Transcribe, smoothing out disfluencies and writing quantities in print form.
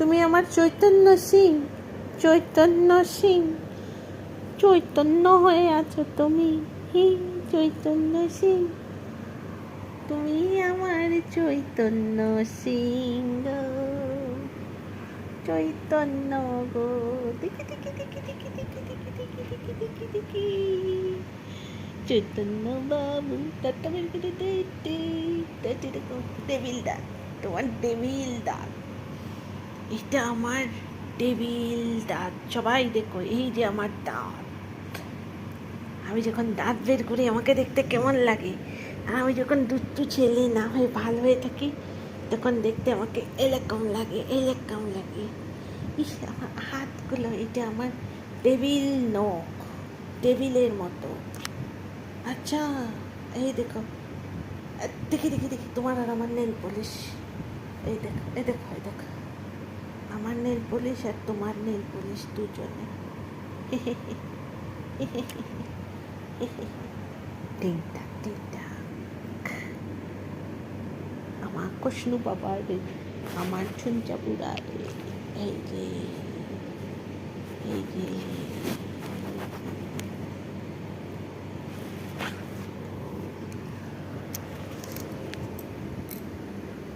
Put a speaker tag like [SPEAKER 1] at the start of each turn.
[SPEAKER 1] তুমি আমার চৈতন্য সিং, চৈতন্য সিং, চৈতন্য হয়ে আছো তুমি, হি চৈতন্য সিং, তুমি আমার চৈতন্য সিং গো, চৈতন্য গো, দেখি দেখি দেখি দেখি দেখি দেখি দেখি দেখি দেখি দেখি চৈতন্য বাবু টাটা দেখো টেবিল দাগ, তোমার টেবিল দাগ, এটা আমার টেবিল দাঁত। সবাই দেখো, এই যে আমার দাঁত। আমি যখন দাঁত বের করি আমাকে দেখতে কেমন লাগে, আর আমি যখন দুষ্টু ছেলে না হয়ে ভালো হয়ে থাকি তখন দেখতে আমাকে এরকম লাগে, এরকম লাগে। ইস, আমার হাতগুলো, এটা আমার টেবিল নখ, টেবিলের মতো। আচ্ছা, এই দেখো, দেখি দেখি দেখি তোমার আর আমার নেল পলিশ, এই দেখো এই দেখো এই দেখো, আমার নেল পলিশ আর তোমার নেল পলিশ দুজনে টিংটাক টিংটাক। আমার কৃষ্ণ বাবা রে, আমার ঝুঞ্চা বুড়া রে, এই যে, এই যে